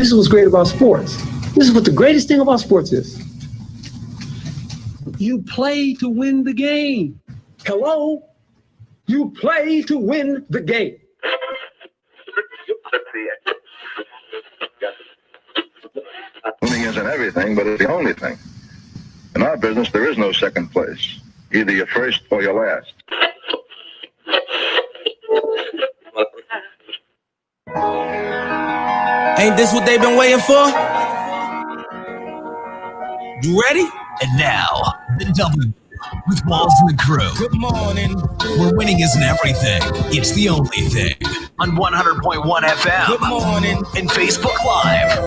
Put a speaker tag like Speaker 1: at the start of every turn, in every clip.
Speaker 1: This is what's great about sports. This is what the greatest thing about sports is. You play to win the game. Hello? You play to win the game.
Speaker 2: Winning isn't everything, but it's the only thing. In our business, there is no second place. Either you're first or you're last.
Speaker 3: Ain't this what they've been waiting for? You ready?
Speaker 4: And now, the W with Walls and the crew.
Speaker 3: Good morning.
Speaker 4: Where winning isn't everything, it's the only thing. On 100.1 FM.
Speaker 3: Good morning.
Speaker 4: And Facebook Live.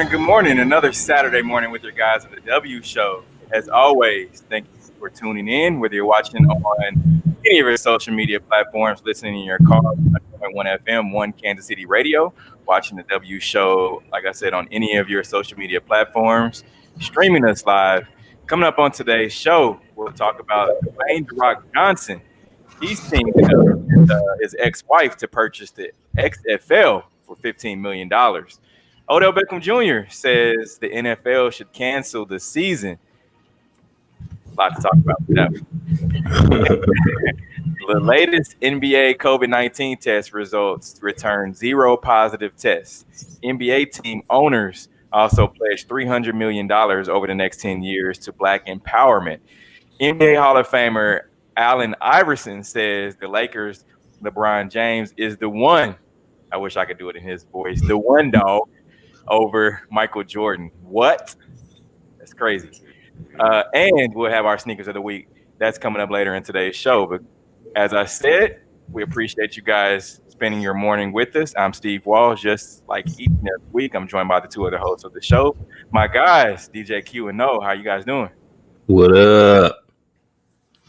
Speaker 5: Good morning. Another Saturday morning with your guys at the W Show. As always, thank you for tuning in, whether you're watching on any of your social media platforms, listening in your car, 101.1 FM, One Kansas City Radio, watching the W Show, like I said, on any of your social media platforms, streaming us live. Coming up on today's show, we'll talk about Dwayne "The Rock" Johnson. He's teamed up with his ex-wife to purchase the XFL for $15 million. Odell Beckham Jr. says the NFL should cancel the season. A lot to talk about with that. The latest NBA COVID-19 test results return 0 positive tests. NBA team owners also pledged $300 million over the next 10 years to Black empowerment. NBA Hall of Famer Allen Iverson says the Lakers' LeBron James is the one. I wish I could do it in his voice. The one dog over Michael Jordan. What? That's crazy. And we'll have our sneakers of the week. That's coming up later in today's show. But as I said, we appreciate you guys spending your morning with us. I'm Steve Wall. Just like each and every week, I'm joined by the two other hosts of the show. My guys, DJ Q and No. How you guys doing?
Speaker 6: What up?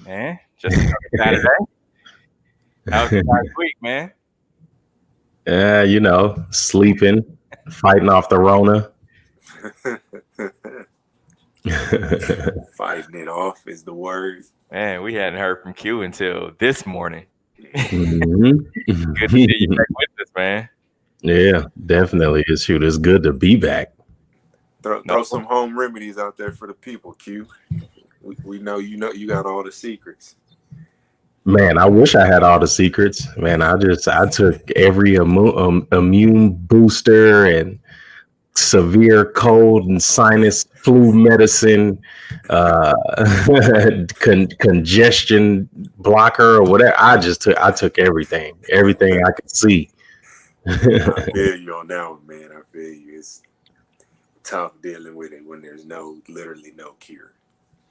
Speaker 5: Man, just Saturday. How was your last week, man?
Speaker 6: Sleeping, fighting off the Rona.
Speaker 7: Fighting it off is the word.
Speaker 5: Man, we hadn't heard from Q until this morning.
Speaker 6: Mm-hmm.
Speaker 5: Good to see you back with us, man.
Speaker 6: Yeah, definitely. It's good to be back.
Speaker 7: Throw some home remedies out there for the people, Q. We know you got all the secrets.
Speaker 6: Man, I wish I had all the secrets. Man, I took every immune booster and severe cold and sinus flu medicine, congestion blocker or whatever. I took everything I could see.
Speaker 7: I feel you on that one, man. I feel you. It's tough dealing with it when there's literally no cure.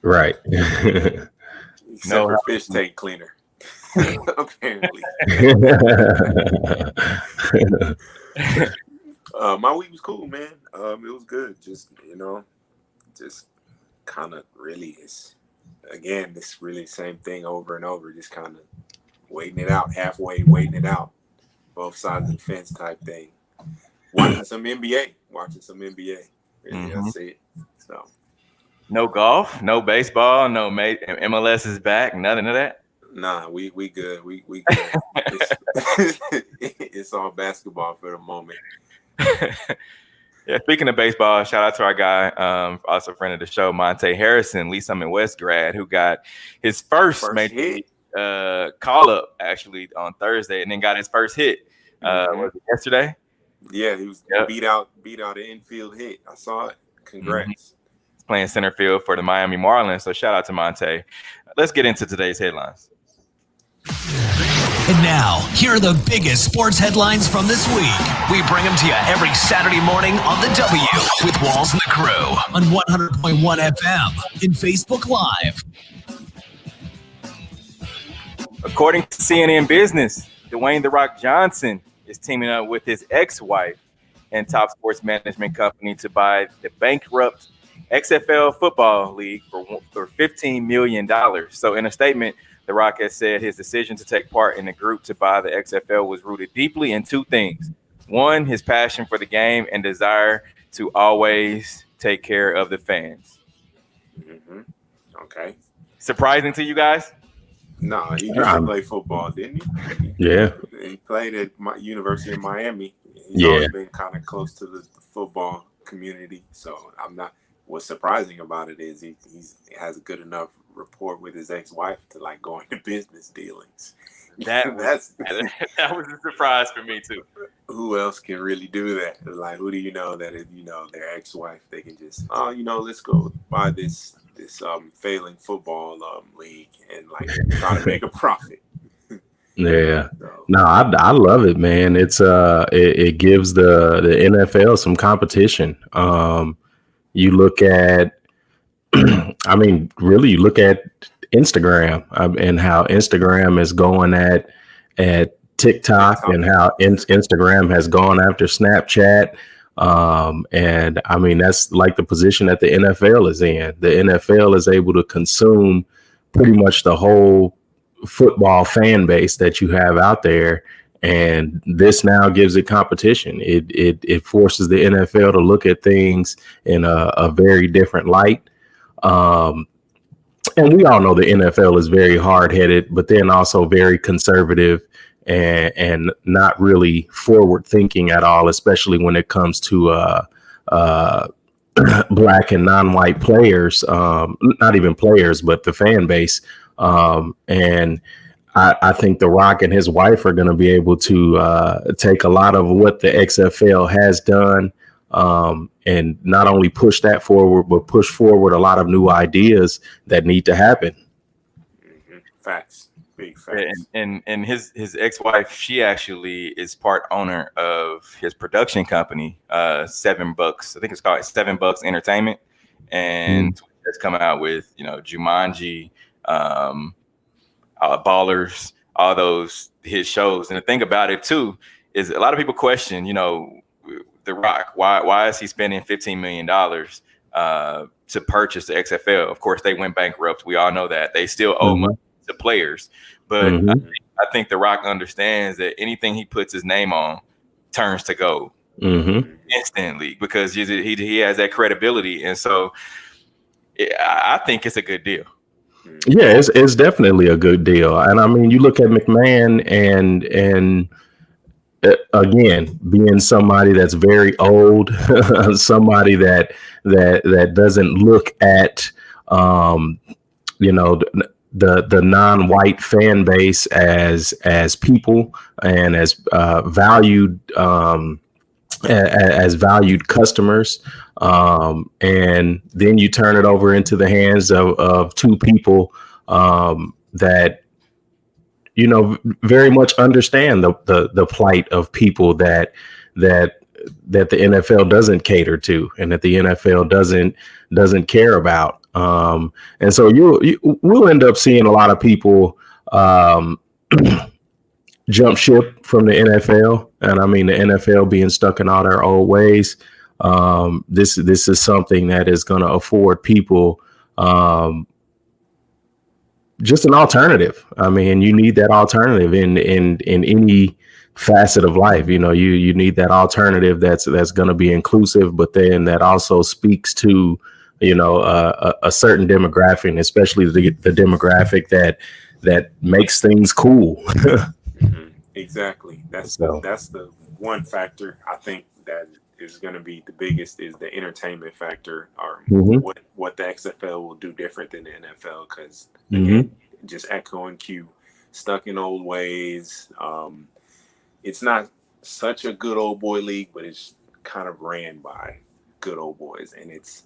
Speaker 6: Right.
Speaker 7: Except for fish tank cleaner. Apparently. My week was cool, man. It was good. Just kind of really is, again, this really same thing over and over, just kind of waiting it out, halfway waiting it out, both sides of the fence type thing. Watching some NBA. Really, That's it. So.
Speaker 5: No golf, no baseball, no MLS is back, nothing of that.
Speaker 7: Nah, we good. We good. It's all basketball for the moment.
Speaker 5: Yeah, speaking of baseball, shout out to our guy, also a friend of the show, Monte Harrison, Lee Summit West grad, who got his first major league call up actually on Thursday, and then got his first hit. Was it yesterday?
Speaker 7: Yeah, he was beat out an infield hit. I saw it. Congrats.
Speaker 5: He's playing center field for the Miami Marlins. So shout out to Monte. Let's get into today's headlines.
Speaker 4: And now, here are the biggest sports headlines from this week. We bring them to you every Saturday morning on the W with Walls and the crew on 100.1 FM and Facebook Live.
Speaker 5: According to CNN Business, Dwayne "The Rock" Johnson is teaming up with his ex-wife and top sports management company to buy the bankrupt XFL Football League for $15 million. So in a statement, The Rock has said his decision to take part in the group to buy the XFL was rooted deeply in two things. One, his passion for the game and desire to always take care of the fans.
Speaker 7: Okay.
Speaker 5: Surprising to you guys?
Speaker 7: No, he used to play football, didn't he?
Speaker 6: Yeah.
Speaker 7: He played at my University of Miami. He's
Speaker 6: Yeah.
Speaker 7: always been kind of close to the football community. So I'm not. What's surprising about it is he has a good enough rapport with his ex-wife to like go into business dealings.
Speaker 5: That was a surprise for me too.
Speaker 7: Who else can really do that? Like, who do you know that if their ex-wife, they can just let's go buy this failing football league and like try to make a profit.
Speaker 6: Yeah. No, I love it, man. It's it gives the NFL some competition. You look at, I mean, really, you look at Instagram and how Instagram is going at TikTok and how Instagram has gone after Snapchat. And I mean, that's like the position that the NFL is in. The NFL is able to consume pretty much the whole football fan base that you have out there. And this now gives it competition. It forces the NFL to look at things in a very different light. And we all know the NFL is very hard-headed, but then also very conservative and not really forward-thinking at all, especially when it comes to black and non-white players, not even players, but the fan base. And I think The Rock and his wife are going to be able to take a lot of what the XFL has done and not only push that forward, but push forward a lot of new ideas that need to happen.
Speaker 7: Facts. Big facts.
Speaker 5: And his ex-wife, she actually is part owner of his production company, $7. I think it's called $7 Entertainment. And it's coming out with, Jumanji, Ballers, all those his shows. And the thing about it too is a lot of people question, The Rock, why is he spending $15 million to purchase the XFL? Of course, they went bankrupt. We all know that. They still owe money to players. But I think The Rock understands that anything he puts his name on turns to gold instantly because he has that credibility. And so I think it's a good deal.
Speaker 6: Yeah, it's definitely a good deal. And I mean, you look at McMahon and again, being somebody that's very old, somebody that doesn't look at the non-white fan base as people and as valued customers. And then you turn it over into the hands of two people that very much understand the plight of people that the NFL doesn't cater to and that the NFL doesn't care about. And so we'll end up seeing a lot of people jump ship from the NFL. And I mean, the NFL being stuck in all their old ways. This is something that is going to afford people just an alternative. I mean, you need that alternative in any facet of life. You need that alternative that's going to be inclusive, but then that also speaks to a certain demographic, especially the demographic that makes things cool.
Speaker 7: Exactly. That's the one factor I think that is going to be the biggest is the entertainment factor, or what the XFL will do different than the NFL. Because again, just echoing Q, stuck in old ways. It's not such a good old boy league, but it's kind of ran by good old boys, and it's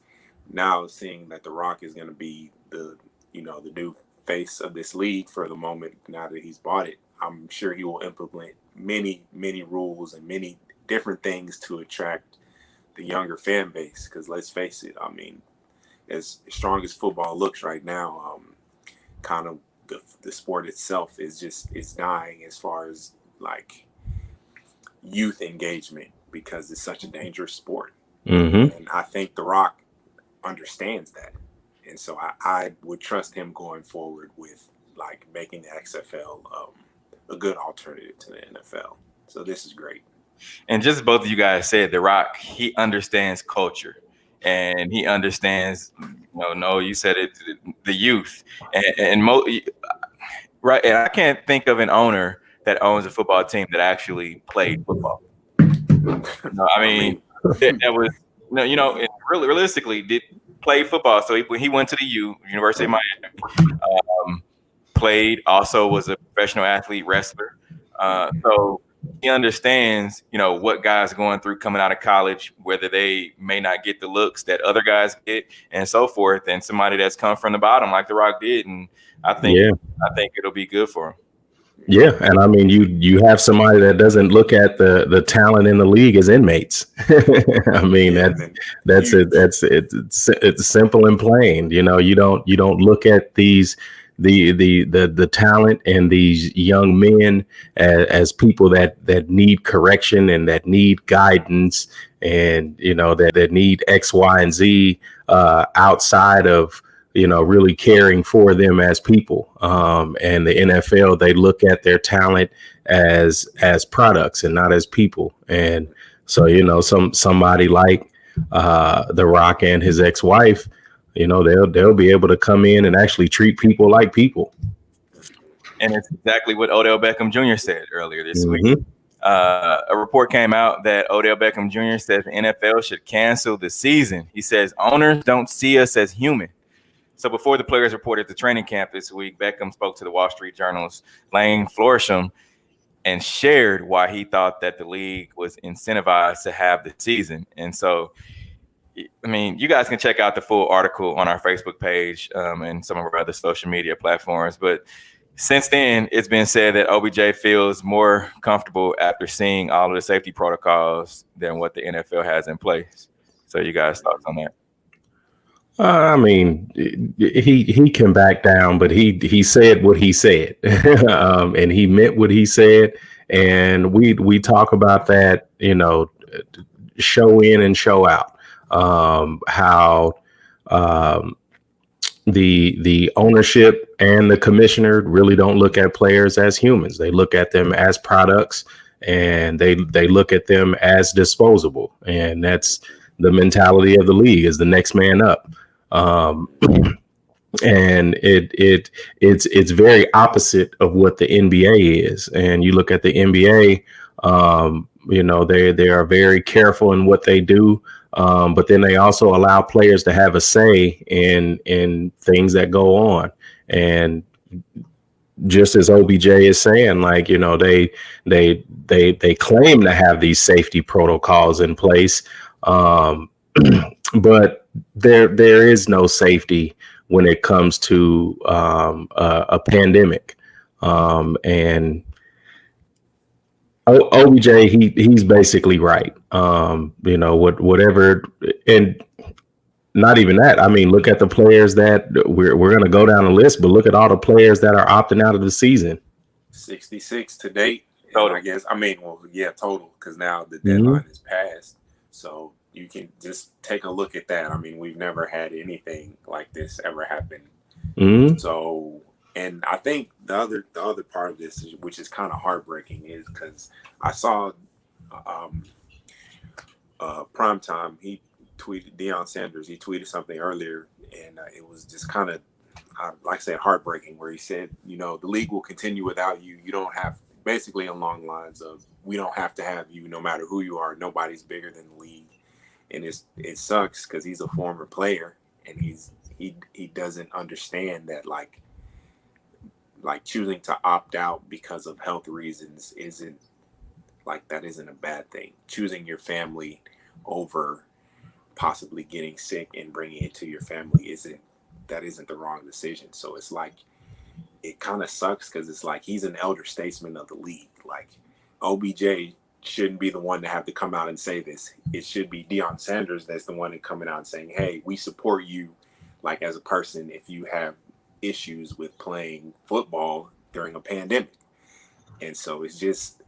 Speaker 7: now seeing that The Rock is going to be the new face of this league for the moment. Now that he's bought it, I'm sure he will implement many rules and many different things to attract the younger fan base. Because let's face it, I mean, as strong as football looks right now, kind of the sport itself is dying as far as like youth engagement because it's such a dangerous sport. And I think The Rock understands that, and so I would trust him going forward with like making the XFL a good alternative to the NFL. So this is great.
Speaker 5: And just both of you guys said, The Rock, he understands culture. and he understands. No, you said it. The youth right. And I can't think of an owner that owns a football team that actually played football. No, I mean that was really realistically did play football. So he went to the University of Miami. Played, also was a professional athlete, wrestler. So he understands, what guys are going through coming out of college, whether they may not get the looks that other guys get, and so forth. And somebody that's come from the bottom, like The Rock did, and I think it'll be good for him.
Speaker 6: Yeah, and I mean, you have somebody that doesn't look at the talent in the league as inmates. I mean, it's simple and plain. You don't look at the talent and these young men as people that need correction and that need guidance, and that need X, Y, and Z outside of really caring for them as people. And the NFL, they look at their talent as products and not as people. And so, somebody like The Rock and his ex-wife, they'll be able to come in and actually treat people like people.
Speaker 5: And it's exactly what Odell Beckham Jr. said earlier this week. A report came out that Odell Beckham Jr. says the NFL should cancel the season. He says owners don't see us as human. So before the players reported to training camp this week, Beckham spoke to the Wall Street Journal's Lane Florsham and shared why he thought that the league was incentivized to have the season. And so, I mean, you guys can check out the full article on our Facebook page and some of our other social media platforms. But since then, it's been said that OBJ feels more comfortable after seeing all of the safety protocols than what the NFL has in place. So you guys' thoughts on that?
Speaker 6: I mean, he can back down, but he said what he said, and he meant what he said. And we talk about that, show in and show out, how the ownership and the commissioner really don't look at players as humans. They look at them as products, and they look at them as disposable. And that's the mentality of the league, is the next man up. And it's very opposite of what the NBA is. And you look at the NBA, they are very careful in what they do. But then they also allow players to have a say in things that go on. And just as OBJ is saying, like, they claim to have these safety protocols in place. But there is no safety when it comes to a pandemic. And OBJ, he's basically right. Whatever, and not even that. I mean, look at the players that we're going to go down the list, but look at all the players that are opting out of the season.
Speaker 7: 66 to date.
Speaker 5: Total.
Speaker 7: I guess. I mean, total, because now the deadline is passed. So you can just take a look at that. I mean, we've never had anything like this ever happen. So, and I think the other part of this, which is kind of heartbreaking, is because I saw Primetime. He tweeted, Deion Sanders. He tweeted something earlier, and it was just kind of, like I said, heartbreaking. Where he said, the league will continue without you. You don't have, basically along lines of, we don't have to have you, no matter who you are. Nobody's bigger than the league. And it sucks because he's a former player, and he doesn't understand that like choosing to opt out because of health reasons isn't a bad thing. Choosing your family over possibly getting sick and bringing it to your family isn't the wrong decision. So it's like, it kind of sucks because it's like he's an elder statesman of the league. Like, OBJ shouldn't be the one to have to come out and say this. It should be Deion Sanders that's the one that coming out and saying, hey, we support you, like, as a person if you have issues with playing football during a pandemic. And so it's just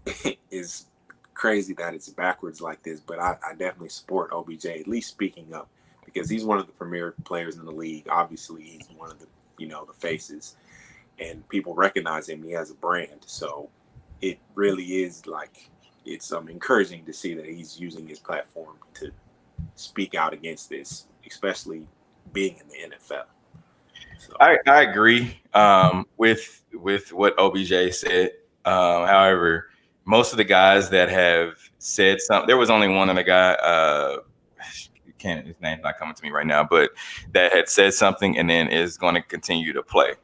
Speaker 7: it's crazy that it's backwards like this, but I definitely support OBJ at least speaking up, because he's one of the premier players in the league. Obviously he's one of the the faces, and people recognize him. He has a brand. So it really is like, it's encouraging to see that he's using his platform to speak out against this, especially being in the NFL. So.
Speaker 5: I agree with what OBJ said. However, most of the guys that have said something, there was only one other guy, his name's not coming to me right now, but that had said something and then is going to continue to play.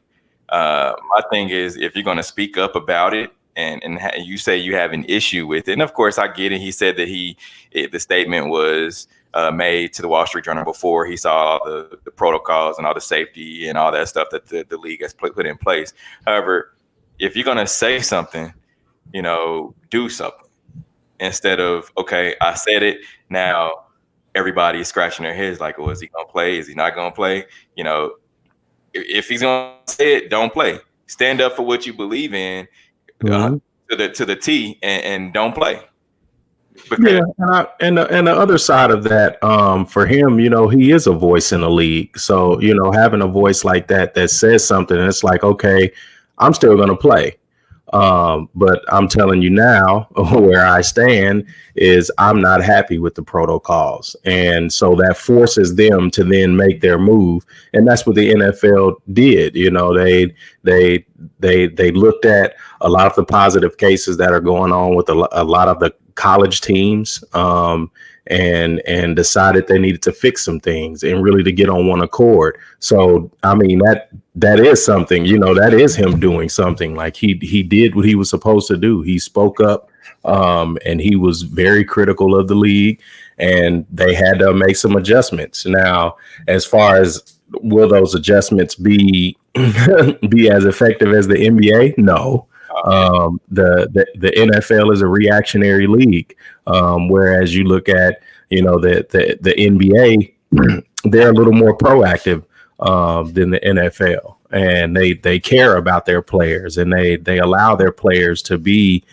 Speaker 5: My thing is, if you're going to speak up about it and you say you have an issue with it, and of course I get it. He said that the statement was made to the Wall Street Journal before he saw all the protocols and all the safety and all that stuff that the league has put in place. However, if you're going to say something, do something instead of, okay, I said it. Now everybody is scratching their heads like, oh, is he going to play? Is he not going to play? If he's going to say it, don't play. Stand up for what you believe in to the T and don't play.
Speaker 6: Yeah, and the other side of that, for him, he is a voice in the league. So, having a voice like that says something, and it's like, okay, I'm still going to play. But I'm telling you now, where I stand is I'm not happy with the protocols. And so that forces them to then make their move. And that's what the NFL did. They looked at a lot of the positive cases that are going on with a lot of the college teams, and decided they needed to fix some things and really to get on one accord. So, I mean, that is something, that is him doing something. Like he did what he was supposed to do. He spoke up, and he was very critical of the league, and they had to make some adjustments. Now, as far as will those adjustments be as effective as the NBA? No. The NFL is a reactionary league, whereas you look at the NBA, they're a little more proactive than the NFL, and they care about their players, and they allow their players to be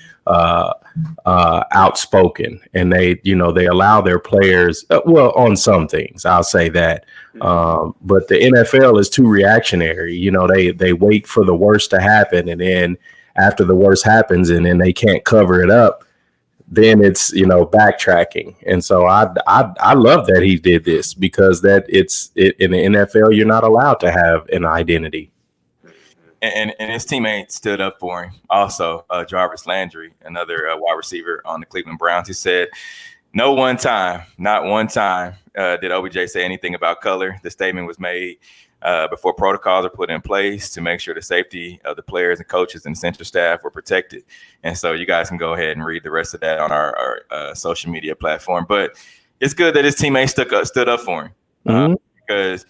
Speaker 6: outspoken, and they allow their players on some things, I'll say that. But the NFL is too reactionary. They wait for the worst to happen, and then after the worst happens and then they can't cover it up, then it's, backtracking. And so I love that he did this, because in the NFL, you're not allowed to have an identity.
Speaker 5: And his teammate stood up for him. Also, Jarvis Landry, another wide receiver on the Cleveland Browns, he said, not one time did OBJ say anything about color. The statement was made before protocols are put in place to make sure the safety of the players and coaches and center staff were protected. And so you guys can go ahead and read the rest of that on our social media platform. But it's good that his teammates stood up for him, because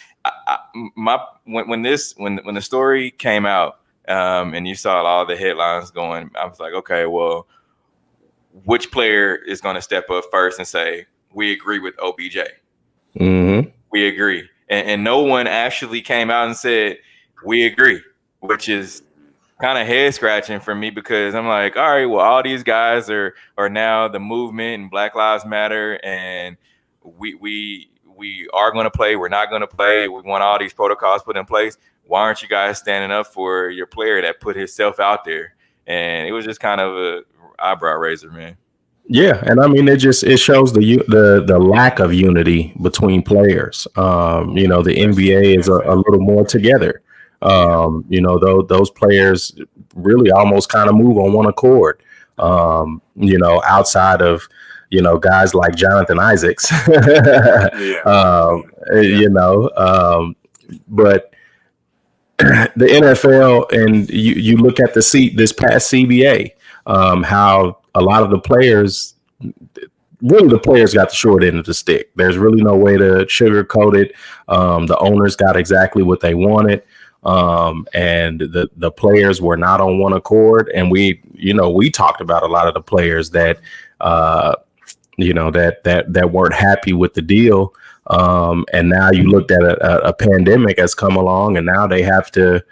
Speaker 5: when the story came out, and you saw all the headlines going, I was like, okay, well, which player is going to step up first and say, we agree with OBJ? We agree. And no one actually came out and said, we agree, which is kind of head scratching for me, because I'm like, all right, well, all these guys are now the movement and Black Lives Matter, and we are going to play. We're not going to play. We want all these protocols put in place. Why aren't you guys standing up for your player that put himself out there? And it was just kind of a eyebrow raiser, man.
Speaker 6: Yeah, and I mean, it shows the lack of unity between players. The NBA is a little more together. Those players really almost kind of move on one accord. Outside of guys like Jonathan Isaacs. But the NFL, and you look at this past CBA, how a lot of the players got the short end of the stick. There's really no way to sugarcoat it. The owners got exactly what they wanted. And the players were not on one accord. And we talked about a lot of the players that weren't happy with the deal. And now you looked at a pandemic has come along, and now they have to,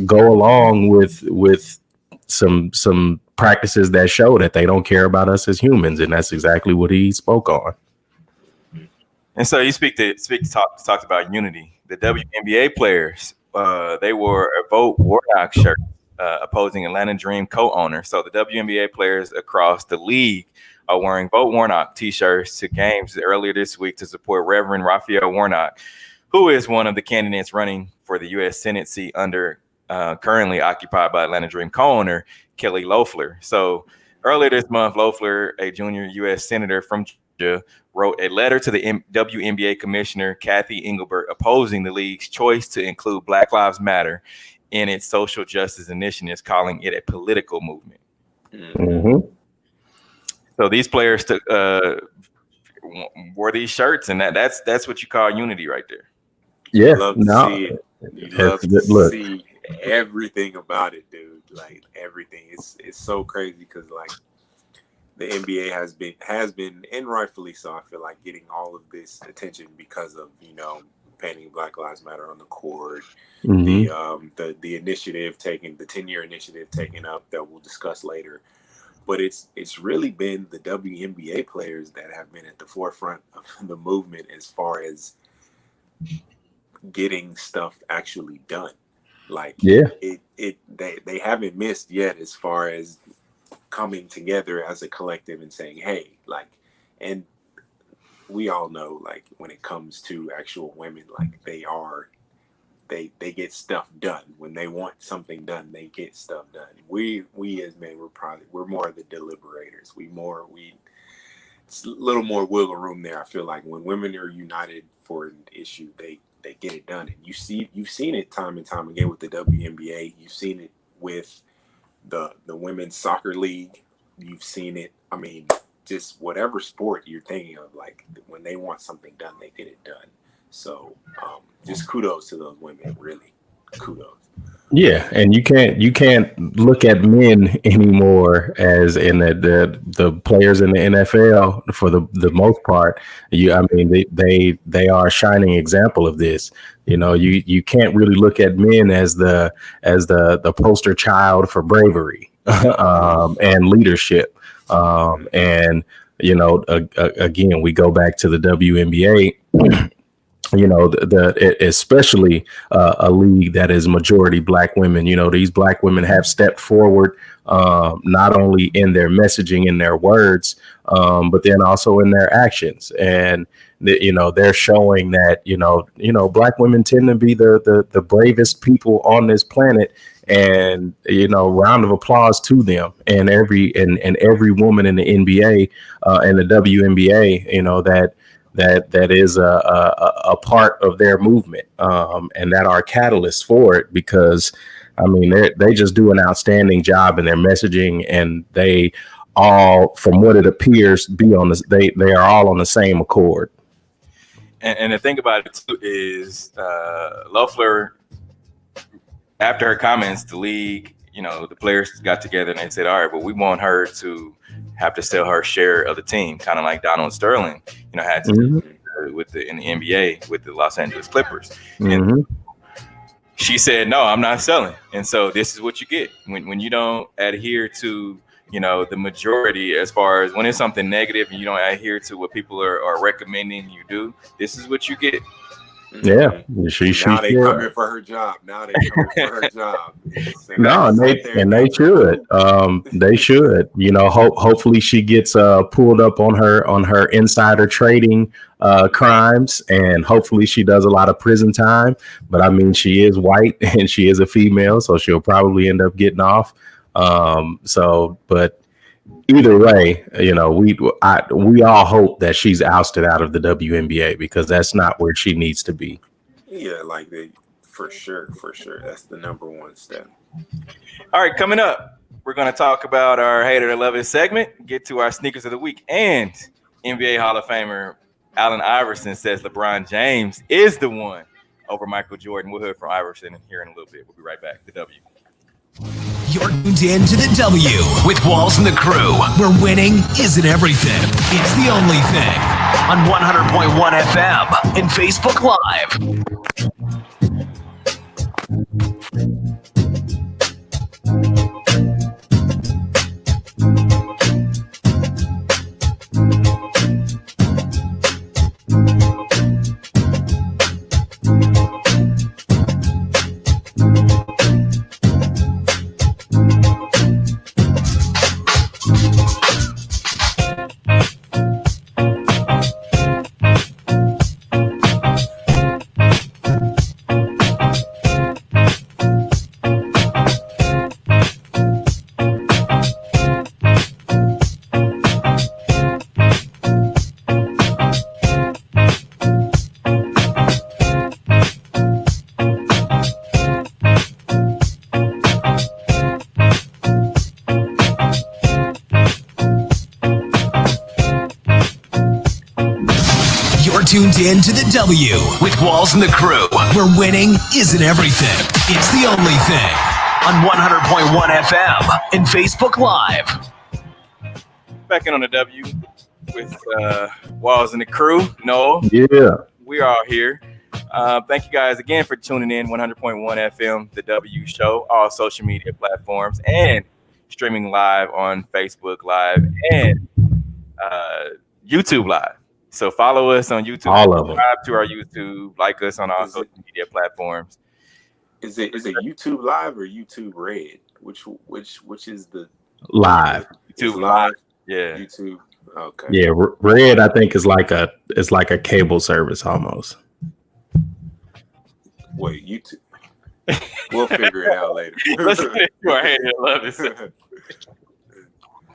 Speaker 6: go along with some practices that show that they don't care about us as humans, and that's exactly what he spoke on.
Speaker 5: And so you talked about unity. The WNBA players, they wore a Vote Warnock shirt opposing Atlanta Dream co-owner. So the WNBA players across the league are wearing Vote Warnock t-shirts to games earlier this week to support Reverend Raphael Warnock, who is one of the candidates running for the U.S. Senate seat under currently occupied by Atlanta Dream co-owner Kelly Loeffler. So earlier this month, Loeffler, a junior U.S. senator from Georgia, wrote a letter to the WNBA commissioner, Kathy Engelbert, opposing the league's choice to include Black Lives Matter in its social justice initiatives, calling it a political movement.
Speaker 6: Mm-hmm.
Speaker 5: So these players wore these shirts, and that's what you call unity right there.
Speaker 6: Yeah,
Speaker 7: You love to see it. You love to see everything about it, dude. Like everything. It's so crazy because like the NBA has been and rightfully so, I feel like, getting all of this attention because of, painting Black Lives Matter on the court,
Speaker 6: Mm-hmm.
Speaker 7: the initiative taken, the 10-year initiative taken up that we'll discuss later. But it's really been the WNBA players that have been at the forefront of the movement as far as getting stuff actually done. Like they haven't missed yet as far as coming together as a collective and saying, hey, like, and we all know, like, when it comes to actual women, like they get stuff done. When they want something done, they get stuff done. We as men, we're more of the deliberators. It's a little more wiggle room there. I feel like when women are united for an issue, they get it done. And you've seen it time and time again with the WNBA. You've seen it with the women's soccer league. You've seen it. I mean, just whatever sport you're thinking of, like when they want something done, they get it done. So just kudos to those women, really. Kudos.
Speaker 6: Yeah, and you can't look at men anymore as in the players in the NFL for the most part. They are a shining example of this. You can't really look at men as the poster child for bravery and leadership. And again, we go back to the WNBA. Especially a league that is majority Black women. These Black women have stepped forward, not only in their messaging, in their words, but then also in their actions. And they're showing that Black women tend to be the bravest people on this planet. And round of applause to them and every woman in the NBA and the WNBA. That is a part of their movement, and that are catalysts for it, because they just do an outstanding job in their messaging, and they all, from what it appears, they are all on the same accord.
Speaker 5: And the thing about it too is Loeffler, after her comments, the league, the players got together and they said, all right, but we want her to have to sell her share of the team, kind of like Donald Sterling, had to do in the NBA with the Los Angeles Clippers.
Speaker 6: Mm-hmm.
Speaker 5: And she said, no, I'm not selling. And so this is what you get when you don't adhere to, the majority, as far as when it's something negative and you don't adhere to what people are recommending you do. This is what you get.
Speaker 6: Yeah,
Speaker 7: now they coming for her job.
Speaker 6: No, they should. They should. Hopefully she gets pulled up on her insider trading crimes, and hopefully she does a lot of prison time. But she is white and she is a female, so she'll probably end up getting off. But either way, we all hope that she's ousted out of the WNBA, because that's not where she needs to be.
Speaker 7: Yeah, for sure. That's the number one step.
Speaker 5: All right, coming up, we're going to talk about our Hate It or Love It segment, get to our sneakers of the week, and NBA Hall of Famer Allen Iverson says LeBron James is the one over Michael Jordan. We'll hear from Iverson here in a little bit. We'll be right back. The W.
Speaker 4: You're tuned in to the W with Walls and the Crew, where winning isn't everything. It's the only thing. On 100.1 FM and Facebook Live. tuned in to the W with Walls and the Crew, where winning isn't everything. It's the only thing. On 100.1 FM and Facebook Live.
Speaker 5: Back in on the W with Walls and the Crew. Noel,
Speaker 6: Yeah.
Speaker 5: we are here. Thank you guys again for tuning in. 100.1 FM, the W Show, all social media platforms, and streaming live on Facebook Live and YouTube Live. So follow us on YouTube.
Speaker 6: All of them.
Speaker 5: Subscribe to our YouTube. Like us on all social media platforms.
Speaker 7: Is it YouTube Live or YouTube Red? Which is the
Speaker 6: Live.
Speaker 5: YouTube
Speaker 7: Live?
Speaker 5: Yeah.
Speaker 7: YouTube. Okay.
Speaker 6: Yeah, Red I think is like a cable service almost.
Speaker 7: Wait, YouTube. We'll figure it out later.
Speaker 5: Listen to our head. I love this.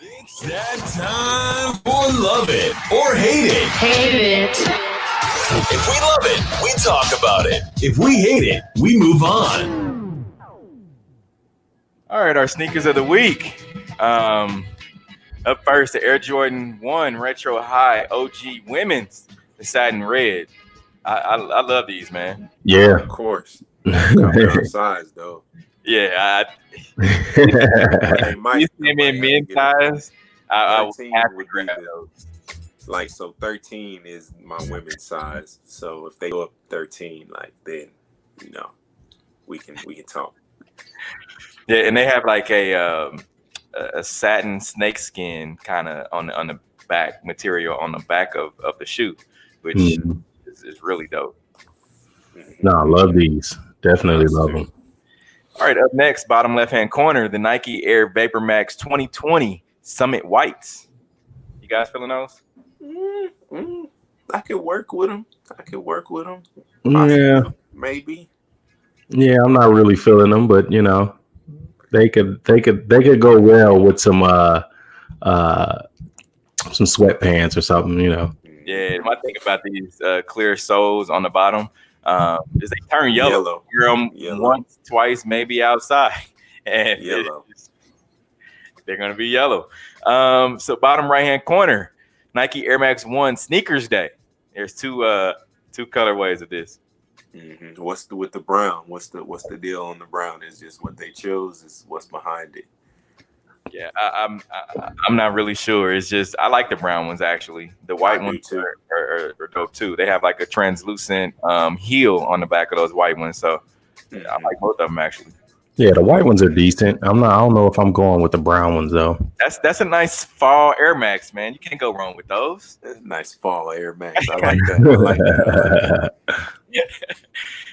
Speaker 4: It's that time for Love It or Hate It.
Speaker 8: Hate it.
Speaker 4: If we love it, we talk about it. If we hate it, we move on.
Speaker 5: All right, our sneakers of the week. Up first, the Air Jordan 1 Retro High OG Women's, the satin red. I love these, man.
Speaker 6: Yeah.
Speaker 7: Of course. Coming our size though.
Speaker 5: Yeah,
Speaker 7: They might,
Speaker 5: you see them in men's size. I would
Speaker 7: 13
Speaker 5: have to
Speaker 7: would be
Speaker 5: grab
Speaker 7: the-
Speaker 5: those.
Speaker 7: Like, so 13 is my women's size. So if they go up 13, like, then we can talk.
Speaker 5: Yeah, and they have like a satin snakeskin kind of on the back material on the back of the shoe, which is really dope.
Speaker 6: No, I love these. Definitely love them.
Speaker 5: All right, up next, bottom left-hand corner, the Nike Air Vapor Max 2020 Summit Whites. You guys feeling those?
Speaker 7: I could work with them.
Speaker 6: Yeah.
Speaker 7: Maybe.
Speaker 6: Yeah, I'm not really feeling them, but they could go well with some sweatpants or something,
Speaker 5: Yeah, my thing about these clear soles on the bottom is they turn yellow. You wear them once, twice, maybe outside, and
Speaker 7: Yellow.
Speaker 5: they're gonna be yellow. So bottom right hand corner, Nike Air Max 1 Sneakers Day. There's two colorways of this.
Speaker 7: Mm-hmm. What's with the brown? What's the deal on the brown? Is just what they chose? Is what's behind it?
Speaker 5: Yeah, I'm not really sure. It's just I like the brown ones actually. The white ones are dope too. They have like a translucent heel on the back of those white ones, so I like both of them actually.
Speaker 6: Yeah, the white ones are decent. I don't know if I'm going with the brown ones though.
Speaker 5: That's a nice fall Air Max, man. You can't go wrong with those.
Speaker 7: Nice fall Air Max. I like that.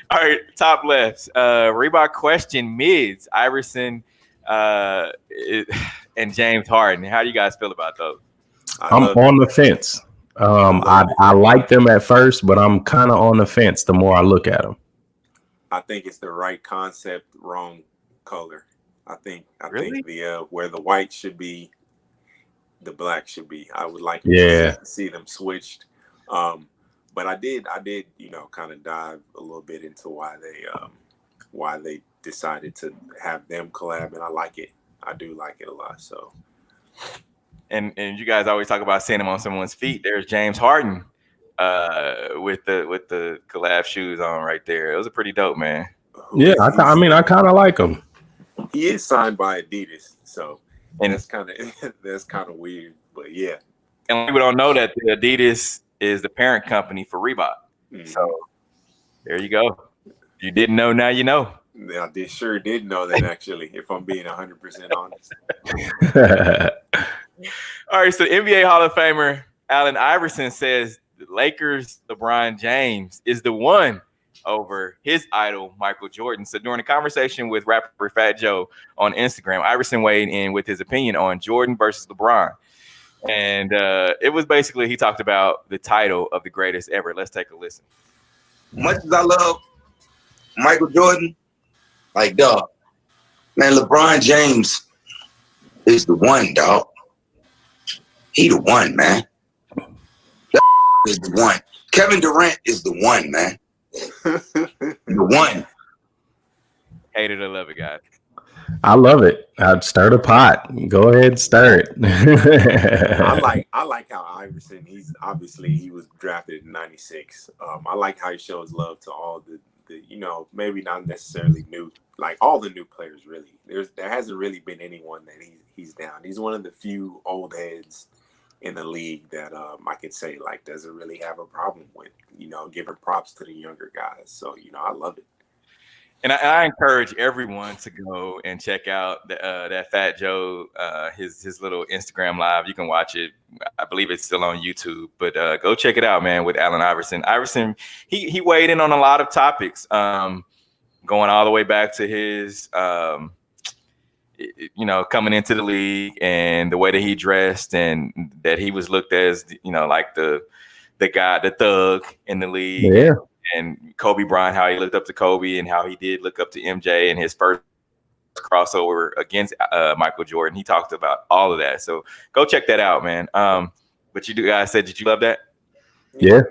Speaker 5: All right, top left. Reebok question mids, Iverson and James Harden. How do you guys feel about those?
Speaker 6: I'm on the fence. I like them at first, but I'm kind of on the fence the more I look at them.
Speaker 7: I think it's the right concept, wrong color. I think the where the white should be, the black should be. I would like to see them switched. But I did, kind of dive a little bit into why they decided to have them collab, and I like it. I do like it a lot. So,
Speaker 5: and you guys always talk about seeing them on someone's feet. There's James Harden with the collab shoes on right there. It was a pretty dope, man.
Speaker 6: Yeah, I kind of like them.
Speaker 7: He is signed by Adidas, so
Speaker 5: and
Speaker 7: that's kind of weird, but yeah.
Speaker 5: And people don't know that the Adidas is the parent company for Reebok. Mm-hmm. So there you go. You didn't know, now you know.
Speaker 7: I sure did know that, actually, if I'm being 100% honest.
Speaker 5: All right, so NBA Hall of Famer Allen Iverson says the Lakers' LeBron James is the one over his idol, Michael Jordan. So during a conversation with rapper Fat Joe on Instagram, Iverson weighed in with his opinion on Jordan versus LeBron. And it was basically, he talked about the title of the greatest ever. Let's take a listen.
Speaker 9: Much as I love Michael Jordan, like, dog, man, LeBron James is the one, dog. He the one, man. Is the one. Kevin Durant is the one, man. The one.
Speaker 5: Hate it or love it, guys.
Speaker 6: I love it. I'd stir the pot. Go ahead, stir it.
Speaker 7: I like how Iverson. He was drafted in '96. I like how he shows love to all the maybe not necessarily new, like all the new players. Really, there hasn't really been anyone that he's down. He's one of the few old heads in the league that I could say like doesn't really have a problem with giving props to the younger guys. So I love it.
Speaker 5: And I encourage everyone to go and check out that Fat Joe, his little Instagram live. You can watch it. I believe it's still on YouTube, but go check it out, man, with Allen Iverson. Iverson, he weighed in on a lot of topics, going all the way back to his, coming into the league and the way that he dressed and that he was looked as, like the guy, the thug in the league.
Speaker 6: Yeah.
Speaker 5: And Kobe Bryant, how he looked up to Kobe and how he did look up to MJ and his first crossover against Michael Jordan. He talked about all of that. So go check that out, man. But you guys said, did you love that?
Speaker 6: Yeah.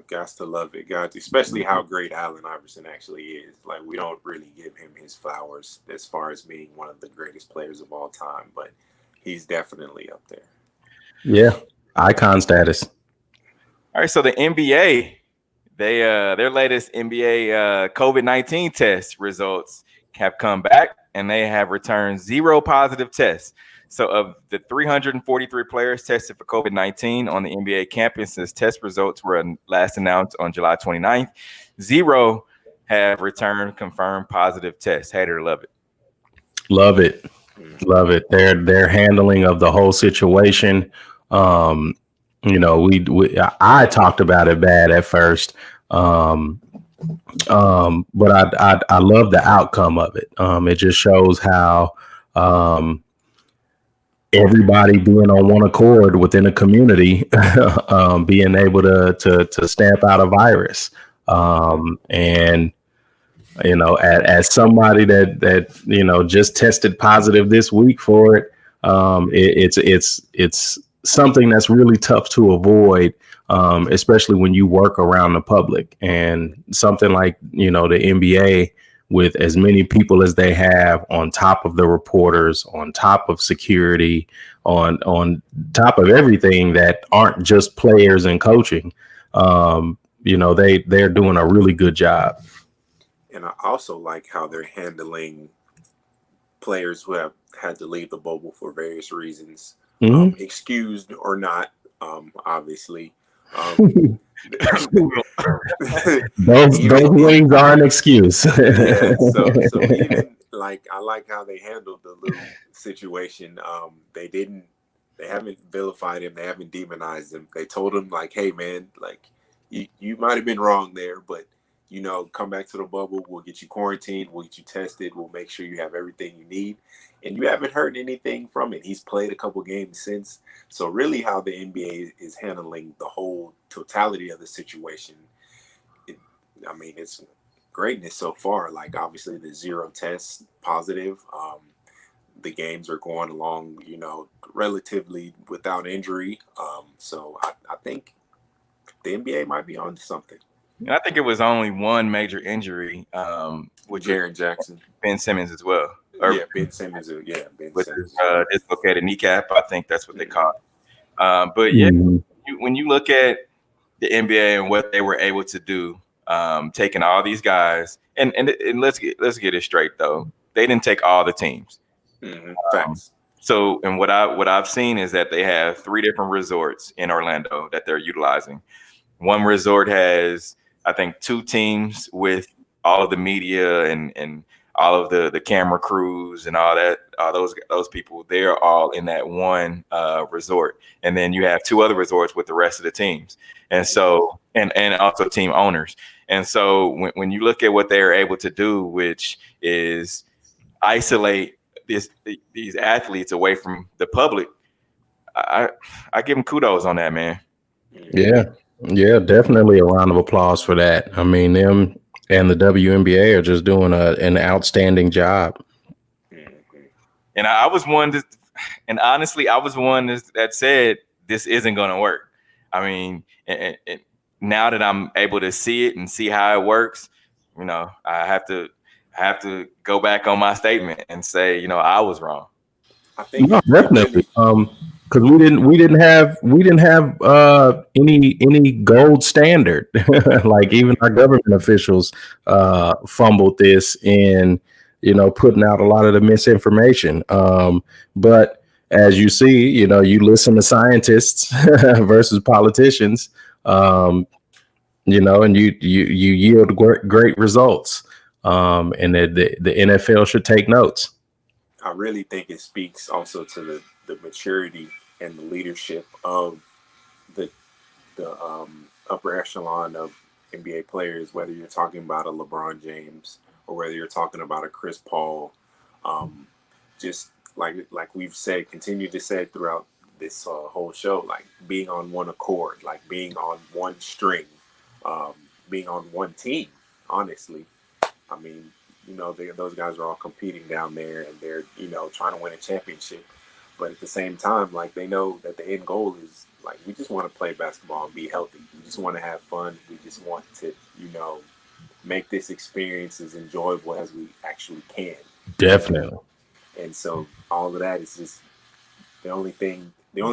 Speaker 7: Got to love it. Got to, especially how great Allen Iverson actually is. Like, we don't really give him his flowers as far as being one of the greatest players of all time, but he's definitely up there.
Speaker 6: Yeah. Icon status.
Speaker 5: All right. So the NBA, their latest NBA COVID-19 test results have come back, and they have returned 0 positive tests. So of the 343 players tested for COVID-19 on the NBA campuses, test results were last announced on July 29th. 0 have returned confirmed positive tests. Hater, love it.
Speaker 6: Love it. Love it. Their handling of the whole situation. I talked about it bad at first. But I love the outcome of it. It just shows how everybody being on one accord within a community, being able to stamp out a virus. And as somebody that just tested positive this week for it, it's something that's really tough to avoid. Especially when you work around the public, and something like, the NBA with as many people as they have on top of the reporters, on top of security, on top of everything that aren't just players and coaching, they're doing a really good job.
Speaker 7: And I also like how they're handling players who have had to leave the bubble for various reasons, excused or not, obviously.
Speaker 6: Those wings are an excuse.
Speaker 7: Yeah, so even I like how they handled the little situation. They haven't vilified him, they haven't demonized him. They told him like, hey man, like you might have been wrong there, but come back to the bubble, we'll get you quarantined, we'll get you tested, we'll make sure you have everything you need. And you haven't heard anything from it. He's played a couple games since. So really how the NBA is handling the whole totality of the situation, it's greatness so far. Like, obviously the 0 tests positive. The games are going along, relatively without injury. So I think the NBA might be on to something.
Speaker 5: And I think it was only one major injury
Speaker 7: with Jaren Jackson.
Speaker 5: Ben Simmons as well.
Speaker 7: Ben Simmons.
Speaker 5: With his dislocated kneecap, I think that's what they call it. But yeah, when you look at the NBA and what they were able to do, taking all these guys, and let's get it straight though, they didn't take all the teams.
Speaker 7: Facts.
Speaker 5: So, and what I've seen is that they have 3 different resorts in Orlando that they're utilizing. One resort has, I think, 2 teams with all of the media and all of the camera crews and all that, those people, they're all in that one resort. And then you have 2 other resorts with the rest of the teams. And so, and also team owners. And so when you look at what they're able to do, which is isolate these athletes away from the public, I give them kudos on that, man.
Speaker 6: Yeah, definitely a round of applause for that. I mean, them and the WNBA are just doing an outstanding job.
Speaker 5: And I was one and honestly, I was one that said this isn't going to work. I mean, and now that I'm able to see it and see how it works, I have to have to go back on my statement and say, you know, I was wrong.
Speaker 7: I think
Speaker 6: No, definitely. Because we didn't have any gold standard. Like even our government officials fumbled this in, you know, putting out a lot of the misinformation. But as you see, you know, you listen to scientists versus politicians, you know, and you yield great results. And the NFL should take notes.
Speaker 7: I really think it speaks also to the maturity and the leadership of the upper echelon of NBA players, whether you're talking about a LeBron James or whether you're talking about a Chris Paul. Just like we've said, continue to say throughout this whole show, like being on one accord, like being on one string, being on one team, honestly. I mean, you know, those guys are all competing down there and they're, you know, trying to win a championship. But at the same time, like they know that the end goal is like, we just want to play basketball and be healthy. We just want to have fun. We just want to, you know, make this experience as enjoyable as we actually can.
Speaker 6: Definitely.
Speaker 7: And so all of that is just the only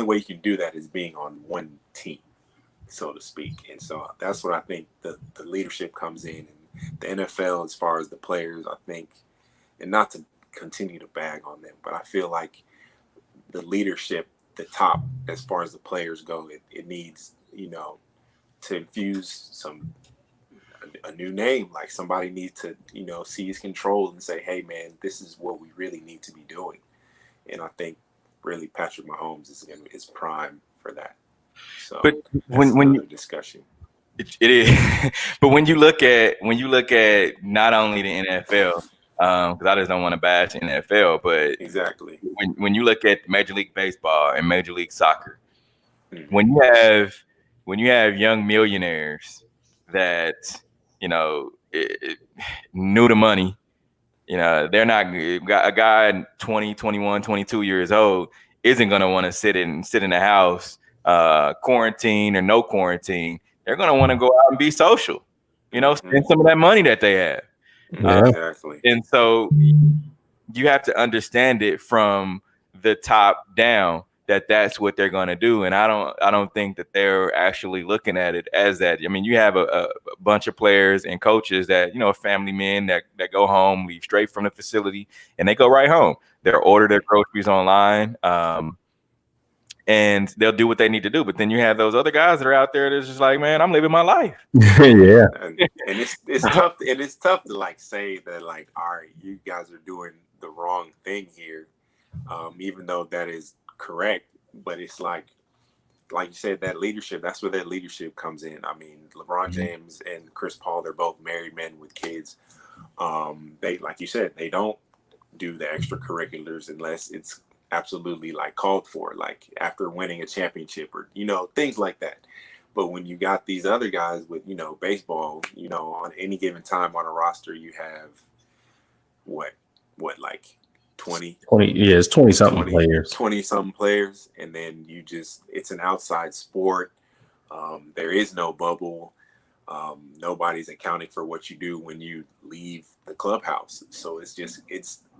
Speaker 7: way you can do that is being on one team, so to speak. And so that's what I think the leadership comes in. And the NFL, as far as the players, I think, and not to continue to bag on them, but I feel like the leadership, the top, as far as the players go, it needs, you know, to infuse a new name. Like somebody needs to, you know, seize control and say, hey man, this is what we really need to be doing. And I think really Patrick Mahomes is prime for that. So
Speaker 5: but when you
Speaker 7: discussion.
Speaker 5: It is, but when you look at not only the NFL, because I just don't want to bash the NFL, but
Speaker 7: exactly
Speaker 5: when you look at Major League Baseball and Major League Soccer, when you have young millionaires that, you know, new to money, you know, they're not a guy 20, 21, 22 years old isn't going to want to sit in the house, quarantine or no quarantine. They're going to want to go out and be social, you know, spend some of that money that they have.
Speaker 7: Exactly.
Speaker 5: And so you have to understand it from the top down that that's what they're going to do. And I don't think that they're actually looking at it as that. I mean, you have a bunch of players and coaches that, you know, family men that go home, leave straight from the facility, and they go right home. They'll order their groceries online. And they'll do what they need to do. But then you have those other guys that are out there that's just like, man, I'm living my life.
Speaker 6: Yeah.
Speaker 7: And it's tough. And it's tough to like say that like, all right, you guys are doing the wrong thing here, even though that is correct. But it's like you said, that leadership. That's where that leadership comes in. I mean, LeBron James and Chris Paul, they're both married men with kids. They, like you said, they don't do the extracurriculars unless it's absolutely like called for, like after winning a championship or, you know, things like that. But when you got these other guys with, you know, baseball, you know, on any given time on a roster, you have what like 20
Speaker 6: yeah, it's 20 something players.
Speaker 7: 20 something players, and then it's an outside sport. There is no bubble. Nobody's accounting for what you do when you leave the clubhouse. So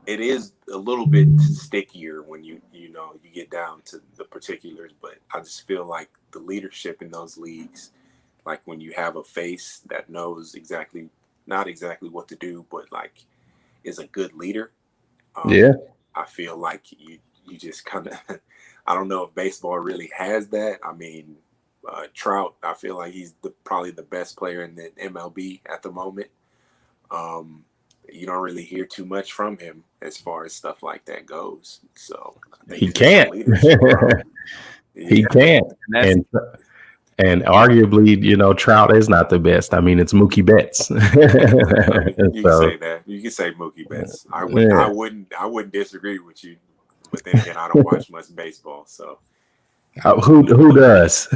Speaker 7: it is a little bit stickier when you get down to the particulars, but I just feel like the leadership in those leagues, like when you have a face that knows not exactly what to do, but like is a good leader. I feel like you just kind of, I don't know if baseball really has that. I mean, Trout, I feel like he's probably the best player in the MLB at the moment. You don't really hear too much from him as far as stuff like that goes. So
Speaker 6: he can't. He can't. And arguably, you know, Trout is not the best. I mean, it's Mookie Betts.
Speaker 7: You can say that. You can say Mookie Betts. I wouldn't disagree with you. But then again, I don't watch much baseball, so
Speaker 6: who does?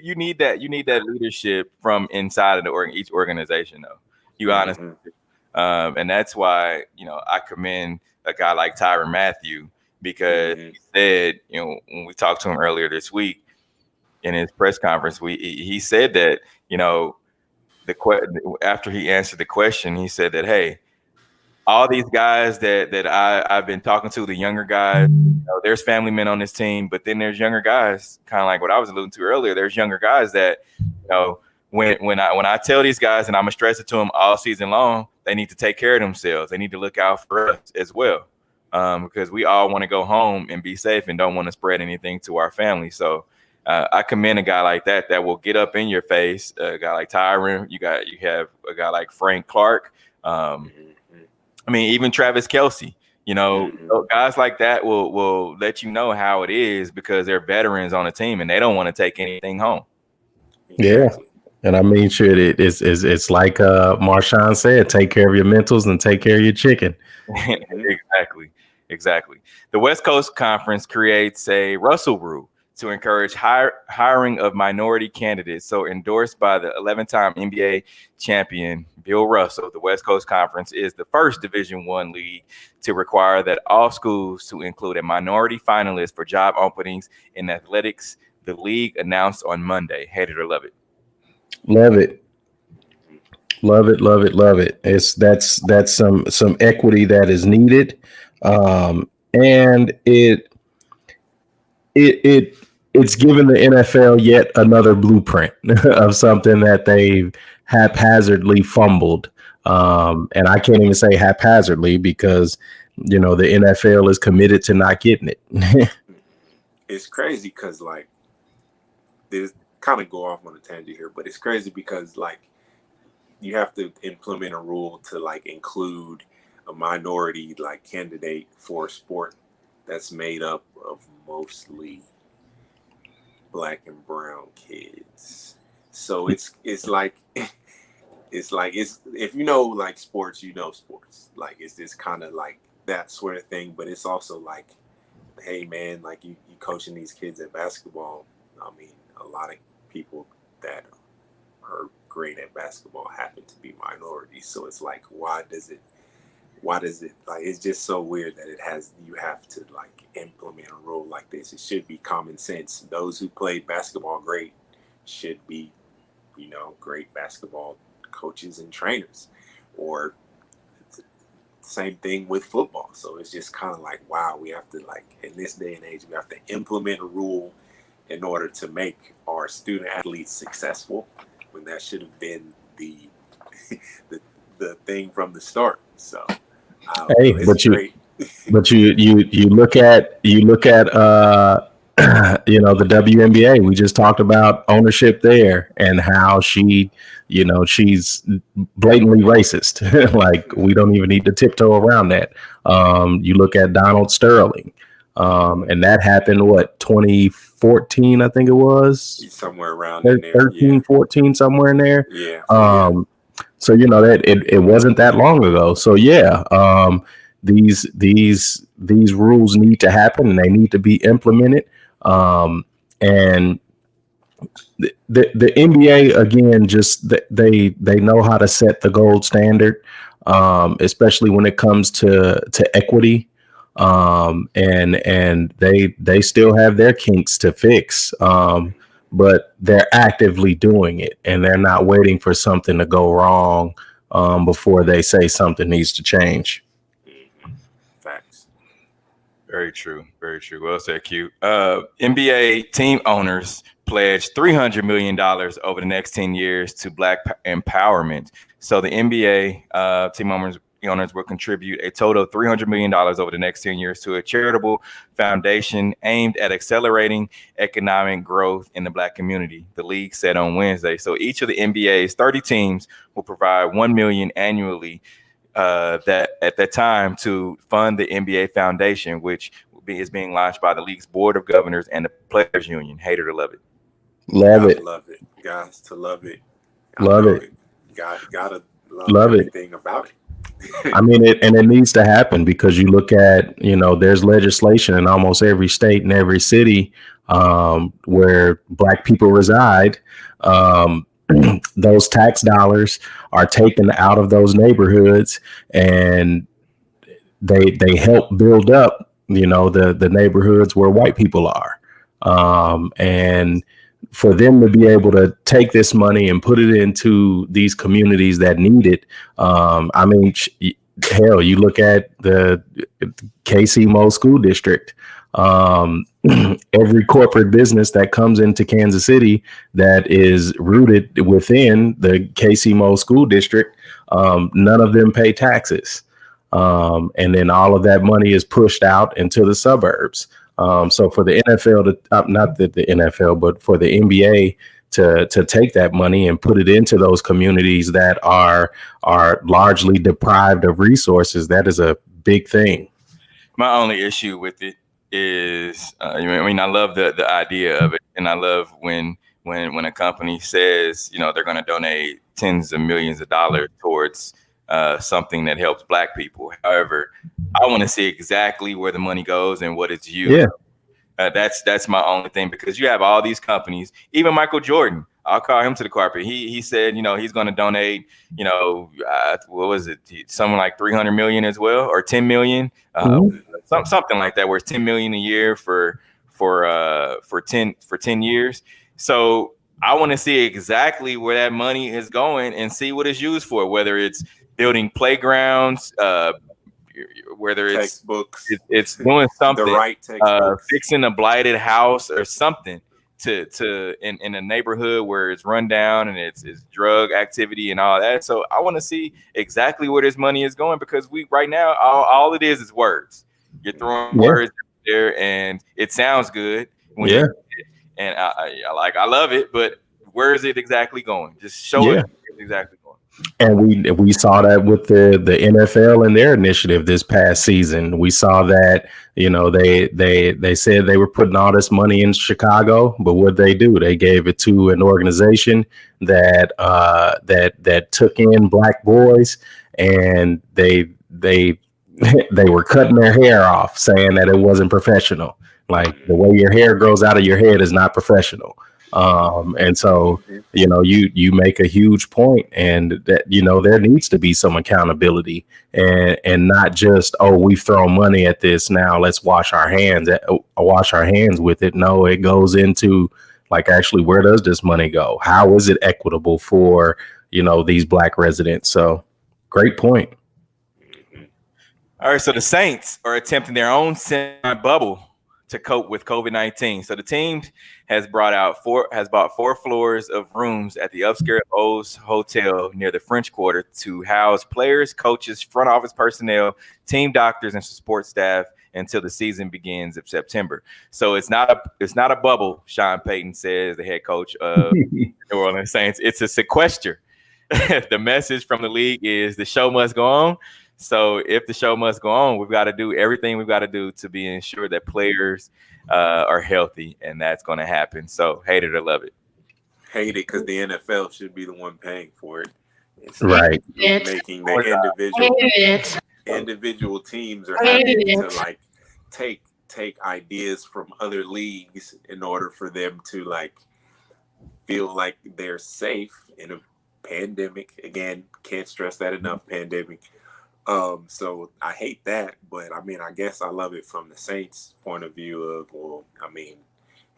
Speaker 5: You need that leadership from inside of each organization, though. You honestly, and that's why, you know, I commend a guy like Tyrann Mathieu, because he said, you know, when we talked to him earlier this week in his press conference, he said that, you know, after he answered the question, he said that, hey, all these guys that I've been talking to, the younger guys, there's family men on this team, but then there's younger guys, kind of like what I was alluding to earlier. There's younger guys that, when I tell these guys, and I'm gonna stress it to them all season long, they need to take care of themselves. They need to look out for us as well, because we all want to go home and be safe and don't want to spread anything to our family. So I commend a guy like that will get up in your face. A guy like Tyron, you have a guy like Frank Clark. I mean, even Travis Kelce, guys like that will let you know how it is because they're veterans on the team and they don't want to take anything home.
Speaker 6: Yeah. And I mean, sure, it's like Marshawn said, take care of your mentals and take care of your chicken.
Speaker 5: Exactly. The West Coast Conference creates a Russell Rule to encourage hiring of minority candidates. So endorsed by the 11-time NBA champion, Bill Russell, the West Coast Conference is the first Division I league to require that all schools to include a minority finalist for job openings in athletics. The league announced on Monday. Hate it or love it.
Speaker 6: Love it. Love it, love it, love it. That's some equity that is needed. And it's given the NFL yet another blueprint of something that they've haphazardly fumbled. And I can't even say haphazardly because, the NFL is committed to not getting it.
Speaker 7: It's crazy because, like, there's kind of go off on a tangent here, but it's crazy because, like, you have to implement a rule to, like, include a minority, like, candidate for a sport that's made up of mostly Black and brown kids. So it's like if like sports, sports. Like, it's just kind of like that sort of thing. But it's also like, hey man, like you coaching these kids at basketball. I mean, a lot of people that are great at basketball happen to be minorities. So it's like, why does it like, it's just so weird that you have to like implement a rule like this. It should be common sense. Those who play basketball great should be, great basketball coaches and trainers, or same thing with football. So it's just kind of like, wow, we have to, like, in this day and age, we have to implement a rule in order to make our student athletes successful, when that should have been the thing from the start. So
Speaker 6: hey, but you look at the WNBA. We just talked about ownership there and how she's blatantly racist. Like, we don't even need to tiptoe around that. You look at Donald Sterling, and that happened 2014, I think it was, somewhere around 13, 14, somewhere in there. Yeah. So that it wasn't that long ago. So yeah, these rules need to happen and they need to be implemented. And the NBA, again, just they know how to set the gold standard, especially when it comes to equity. And they still have their kinks to fix. But they're actively doing it, and they're not waiting for something to go wrong before they say something needs to change.
Speaker 7: Facts.
Speaker 5: Very true. Very true. Well said, Q. NBA team owners pledged $300 million over the next 10 years to Black empowerment. So the NBA team owners will contribute a total of $300 million over the next 10 years to a charitable foundation aimed at accelerating economic growth in the Black community, the league said on Wednesday. So each of the NBA's 30 teams will provide $1 million annually that at that time to fund the NBA Foundation, which is being launched by the league's board of governors and the players union. Hate it or love it.
Speaker 6: Love it.
Speaker 7: Love it. Guys, to love it.
Speaker 6: Love it.
Speaker 7: Gotta love everything about it.
Speaker 6: I mean, it needs to happen because you look at, there's legislation in almost every state and every city where Black people reside. Those tax dollars are taken out of those neighborhoods, and they help build up, the neighborhoods where white people are. And for them to be able to take this money and put it into these communities that need it. I mean, hell, you look at the KC Mo School District. Every corporate business that comes into Kansas City that is rooted within the KC Mo School District, none of them pay taxes. And then all of that money is pushed out into the suburbs. So for the NFL to not the NFL, but for the NBA to take that money and put it into those communities that are largely deprived of resources, that is a big thing.
Speaker 5: My only issue with it is, I mean, I love the idea of it, and I love when a company says, you know, they're going to donate tens of millions of dollars towards something that helps Black people. However, I want to see exactly where the money goes and what it's used. Yeah. That's my only thing, because you have all these companies, even Michael Jordan. I'll call him to the carpet. He said, you know, he's going to donate, you know, what was it? Something like 300 million as well, or 10 million, something like that, where it's 10 million a year for 10 years. So I want to see exactly where that money is going and see what it's used for, whether it's building playgrounds, whether it's
Speaker 7: textbooks,
Speaker 5: it's doing something,
Speaker 7: the right textbooks,
Speaker 5: fixing a blighted house or something to in a neighborhood where it's run down and it's drug activity and all that. So I want to see exactly where this money is going, because we right now all it is words. You're throwing words there and it sounds good. And I love it, but where is it exactly going? Just show it exactly going.
Speaker 6: And we saw that with the NFL and their initiative this past season. We saw that, you know, they said they were putting all this money in Chicago, but what they do, they gave it to an organization that took in Black boys, and they were cutting their hair off, saying that it wasn't professional. Like, the way your hair grows out of your head is not professional. And so, you know, you make a huge point, and that, you know, there needs to be some accountability, and not just, oh, we've thrown money at this, now let's wash our hands with it. No, it goes into, like, actually, where does this money go? How is it equitable for, you know, these Black residents? So great point.
Speaker 5: All right. So the Saints are attempting their own bubble to cope with COVID-19. So the team has bought 4 floors of rooms at the upscale O's Hotel near the French Quarter to house players, coaches, front office personnel, team doctors, and support staff until the season begins in September. So it's not a bubble, Sean Payton says, the head coach of New Orleans Saints. It's a sequester. The message from the league is the show must go on. So if the show must go on, we've got to do everything we've got to do to be ensure that players are healthy, and that's going to happen. So hate it or love it.
Speaker 7: Hate it because the NFL should be the one paying for it. It's
Speaker 6: right.
Speaker 7: Making the individual teams are having to like take ideas from other leagues in order for them to like feel like they're safe in a pandemic. Again, can't stress that enough, pandemic. So I hate that, but I mean, I guess I love it from the Saints' point of view of, well, I mean,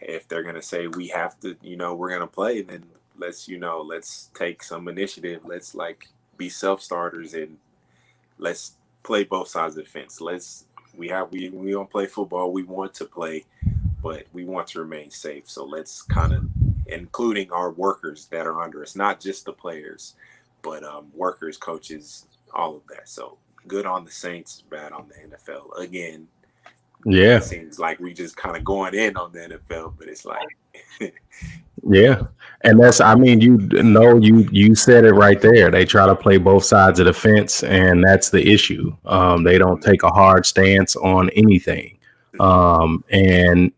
Speaker 7: if they're going to say we have to, you know, we're going to play, then let's take some initiative. Let's like be self-starters and let's play both sides of the fence. We don't play football. We want to play, but we want to remain safe. So let's kind of, including our workers that are under us, not just the players, but workers, coaches, all of that. So good on the Saints, bad on the NFL. Again,
Speaker 6: yeah,
Speaker 7: it seems like we just kind of going in on the NFL, but it's like
Speaker 6: yeah. And that's, I mean, you said it right there. They try to play both sides of the fence, and that's the issue. They don't take a hard stance on anything. And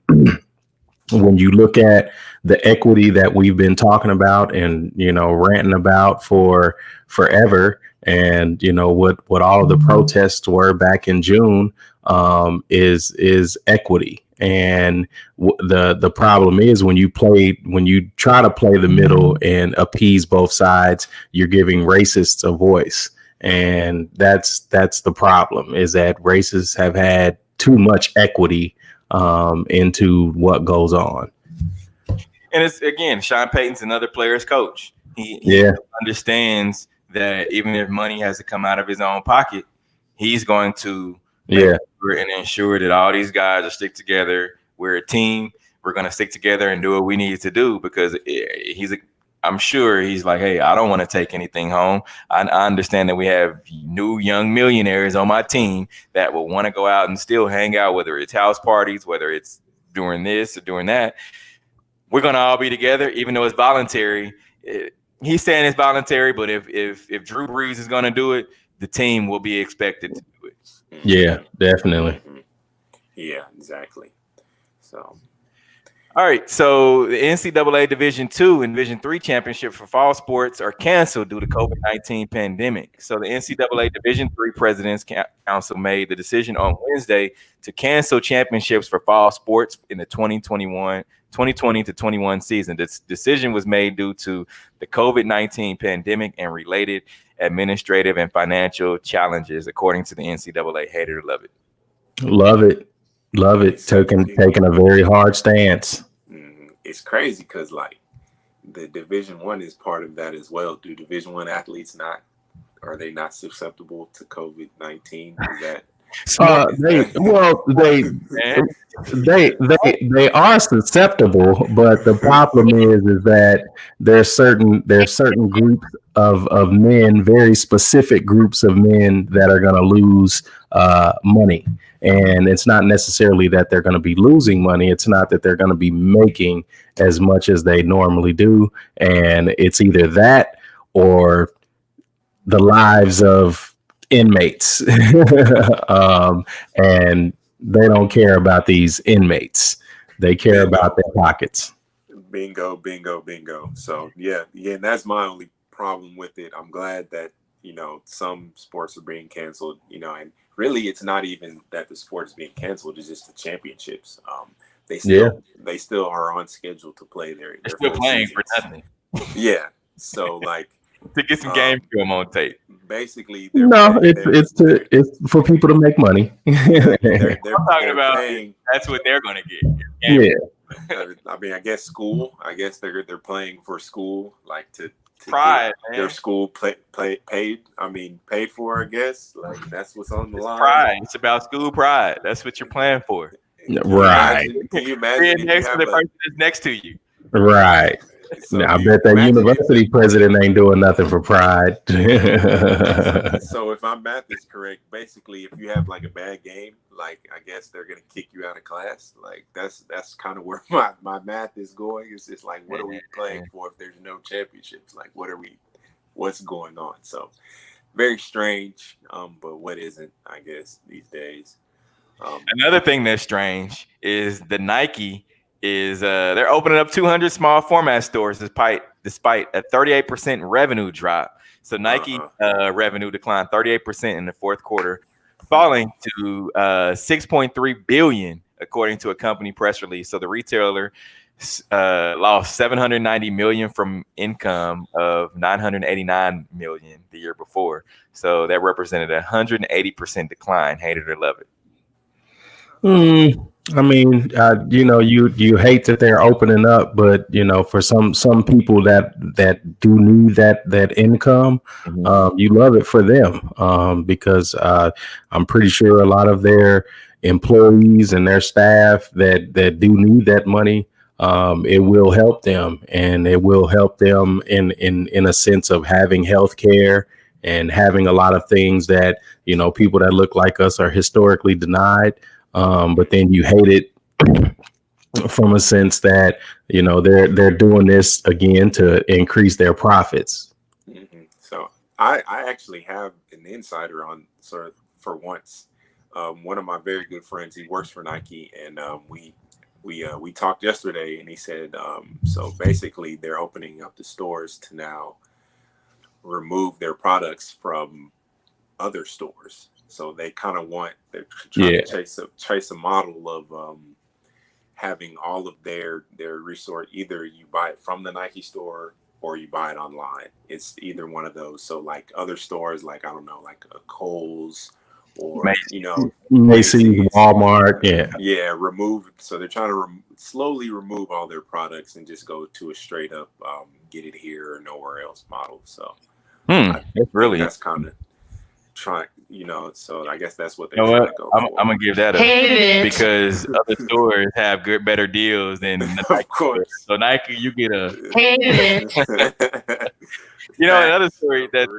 Speaker 6: when you look at the equity that we've been talking about and, you know, ranting about for forever, and, you know, what all of the protests were back in June, is equity. And the problem is when you try to play the middle and appease both sides, you're giving racists a voice. And that's the problem, is that racists have had too much equity into what goes on.
Speaker 5: And it's again, Sean Payton's another player's coach. He understands that even if money has to come out of his own pocket, he's going to ensure that all these guys are stick together. We're a team. We're going to stick together and do what we need to do because I'm sure he's like, hey, I don't want to take anything home. I understand that we have new young millionaires on my team that will want to go out and still hang out, whether it's house parties, whether it's doing this or doing that. We're going to all be together, even though it's voluntary. He's saying it's voluntary, but if Drew Brees is going to do it, the team will be expected to do it.
Speaker 6: Yeah, definitely.
Speaker 7: Yeah, exactly. So.
Speaker 5: All right, so the NCAA Division II and Division III championships for fall sports are canceled due to COVID-19 pandemic. So the NCAA Division III President's Council made the decision on Wednesday to cancel championships for fall sports in the 2020 to 21 season. This decision was made due to the COVID-19 pandemic and related administrative and financial challenges, according to the NCAA. Hate it or love it.
Speaker 6: Love it. Love it. Taking a very hard stance.
Speaker 7: It's crazy because like the Division I is part of that as well. Do Division I athletes are they not susceptible to COVID-19? Is that
Speaker 6: they are susceptible, but the problem is that there's certain groups of men, very specific groups of men that are going to lose money. And it's not necessarily that they're going to be losing money. It's not that they're going to be making as much as they normally do. And it's either that or the lives of inmates. And they don't care about these inmates. They care about their pockets.
Speaker 7: Bingo, bingo, bingo. So yeah, that's my only problem with it. I'm glad that, some sports are being canceled, and really it's not even that the sport is being canceled, it's just the championships. They still are on schedule to play their
Speaker 5: still playing seasons. For nothing.
Speaker 7: Yeah. So like
Speaker 5: to get some game film on tape.
Speaker 7: Basically,
Speaker 6: it's for people to make money.
Speaker 7: they're
Speaker 5: talking about
Speaker 7: paying,
Speaker 5: that's what they're going to get.
Speaker 6: Yeah.
Speaker 7: I mean, I guess school. I guess they're playing for school, like to
Speaker 5: pride, man.
Speaker 7: Their school paid for. I guess like that's what's on the line.
Speaker 5: Pride. It's about school pride. That's what you're playing for.
Speaker 6: Right.
Speaker 7: Can you imagine
Speaker 5: next to the person that's next to you?
Speaker 6: Right. So I bet that university president ain't doing nothing for pride.
Speaker 7: So if my math is correct, basically, if you have like a bad game, like I guess they're gonna kick you out of class. Like that's kind of where my math is going. It's just like, what are we playing for if there's no championships? Like, what's going on? So very strange. But what isn't, I guess, these days.
Speaker 5: Another thing that's strange is the Nike is they're opening up 200 small format stores despite a 38% revenue drop. So Nike revenue declined 38% in the fourth quarter, falling to 6.3 billion, according to a company press release. So the retailer lost 790 million from income of 989 million the year before. So that represented a 180% decline. Hate it or love it.
Speaker 6: I mean, you hate that they're opening up, but for some people that do need that income, you love it for them, because I'm pretty sure a lot of their employees and their staff that do need that money, it will help them, and it will help them in a sense of having health care and having a lot of things that people that look like us are historically denied. But then you hate it from a sense that, they're doing this again to increase their profits.
Speaker 7: Mm-hmm. So I actually have an insider on sort of for once. One of my very good friends, he works for Nike, and we talked yesterday, and he said, so basically they're opening up the stores to now remove their products from other stores. So they kind of they're trying to chase a model of having all of their resort. Either you buy it from the Nike store or you buy it online. It's either one of those. So like other stores, like, I don't know, like a Kohl's or
Speaker 5: Macy's.
Speaker 6: Macy's, Walmart,
Speaker 7: yeah, remove. So they're trying to slowly remove all their products and just go to a straight up get it here or nowhere else model. So that's kind of trying, so I guess that's what they're trying to go for.
Speaker 5: I'm gonna give that a because other stores have better deals than the Nike.
Speaker 7: Of course.
Speaker 5: So Nike, you get a. Another story that's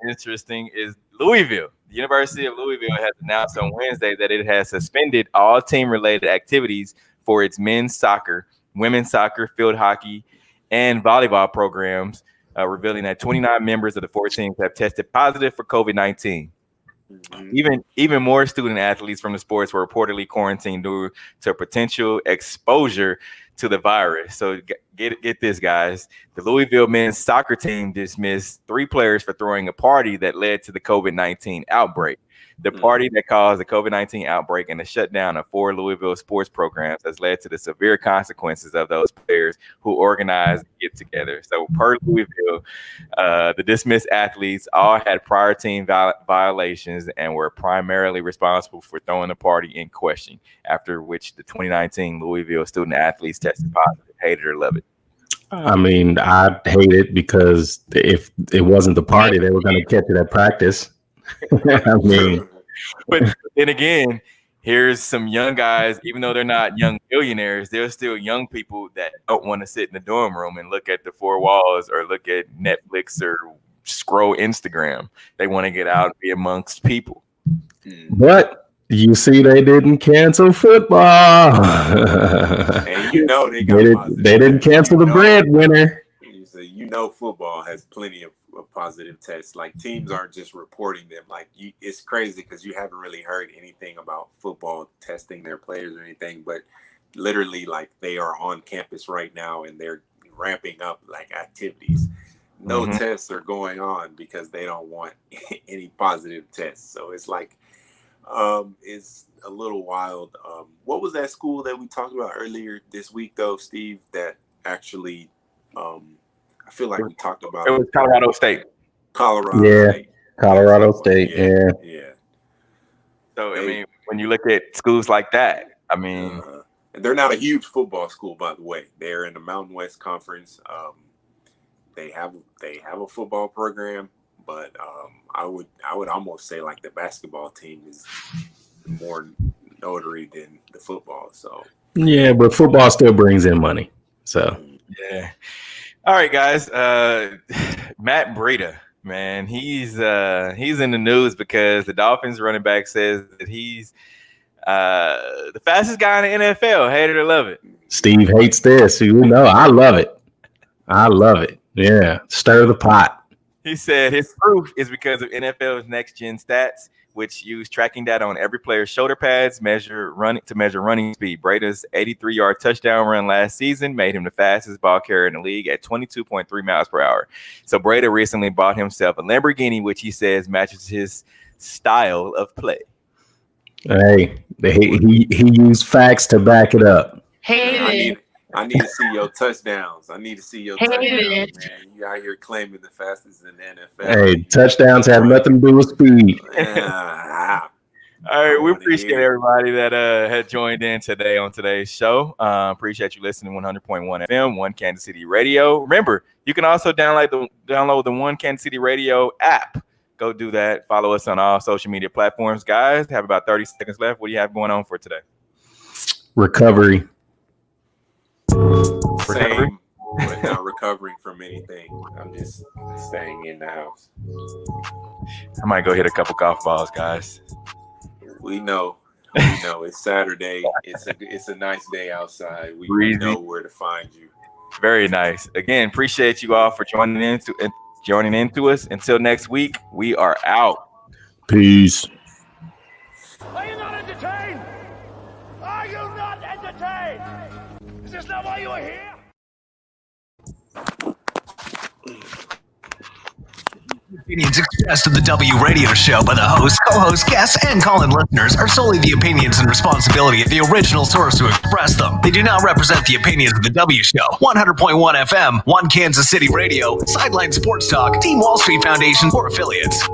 Speaker 5: interesting is Louisville. The University of Louisville has announced on Wednesday that it has suspended all team-related activities for its men's soccer, women's soccer, field hockey, and volleyball programs, revealing that 29 members of the 4 teams have tested positive for COVID-19. Mm-hmm. Even more student athletes from the sports were reportedly quarantined due to potential exposure to the virus. So get this, guys. The Louisville men's soccer team dismissed 3 players for throwing a party that led to the COVID-19 outbreak. The party that caused the COVID-19 outbreak and the shutdown of 4 Louisville sports programs has led to the severe consequences of those players who organized the get-together. So per Louisville, the dismissed athletes all had prior team violations and were primarily responsible for throwing the party in question, after which the 2019 Louisville student athletes tested positive. Hate it or love it.
Speaker 6: I mean, I hate it because if it wasn't the party, they were going to catch it at practice. I mean,
Speaker 5: but then again, here's some young guys, even though they're not young billionaires, they're still young people that don't want to sit in the dorm room and look at the 4 walls or look at Netflix or scroll Instagram. They want to get out and be amongst people.
Speaker 6: But you see, they didn't cancel football.
Speaker 7: And
Speaker 6: they didn't cancel the breadwinner.
Speaker 7: Football has plenty of positive tests. Like, teams aren't just reporting them. Like, it's crazy because you haven't really heard anything about football testing their players or anything, but literally, like, they are on campus right now and they're ramping up like activities. No tests are going on because they don't want any positive tests. So it's like, it's a little wild. What was that school that we talked about earlier this week, though, Steve, that actually, I feel like we talked about
Speaker 5: it. Was Colorado State.
Speaker 6: Colorado State. Yeah.
Speaker 5: So, I mean, when you look at schools like that, I mean.
Speaker 7: And they're not a huge football school, by the way. They're in the Mountain West Conference. They have a football program, but I would almost say like the basketball team is more notary than the football. So
Speaker 6: yeah, but football still brings in money. So
Speaker 5: yeah. All right, guys. Matt Breida, man, he's in the news because the Dolphins running back says that he's the fastest guy in the NFL. Hate it or love it.
Speaker 6: Steve hates this. I love it. I love it. Yeah, stir the pot.
Speaker 5: He said his proof is because of NFL's Next Gen Stats, which use tracking data on every player's shoulder pads to measure running speed. Breida's 83-yard touchdown run last season made him the fastest ball carrier in the league at 22.3 miles per hour. So Breida recently bought himself a Lamborghini, which he says matches his style of play.
Speaker 6: Hey, he used facts to back it up.
Speaker 7: Hey, I need to see your touchdowns. Man. You out here claiming the fastest in the NFL.
Speaker 6: Hey, touchdowns have nothing to do with speed.
Speaker 5: All right, we appreciate everybody that had joined in today on today's show. Appreciate you listening to 100.1 FM, One Kansas City Radio. Remember, you can also download the One Kansas City Radio app. Go do that. Follow us on all social media platforms. Guys, have about 30 seconds left. What do you have going on for today?
Speaker 6: Recovery.
Speaker 7: Same, but not recovering from anything. I'm just staying in the house.
Speaker 5: I might go hit a couple golf balls, guys.
Speaker 7: We know it's Saturday. It's a nice day outside. We know where to find you.
Speaker 5: Very nice. Again, appreciate you all for joining into us. Until next week, we are out.
Speaker 6: Peace.
Speaker 8: Are you not entertained? Are you not entertained? Is this not why you are here?
Speaker 4: Opinions expressed in the W Radio Show by the host, co-host, guests, and call-in listeners are solely the opinions and responsibility of the original source who expressed them. They do not represent the opinions of the W Show, 100.1 FM, One Kansas City Radio, Sideline Sports Talk, Team Wall Street Foundation, or affiliates.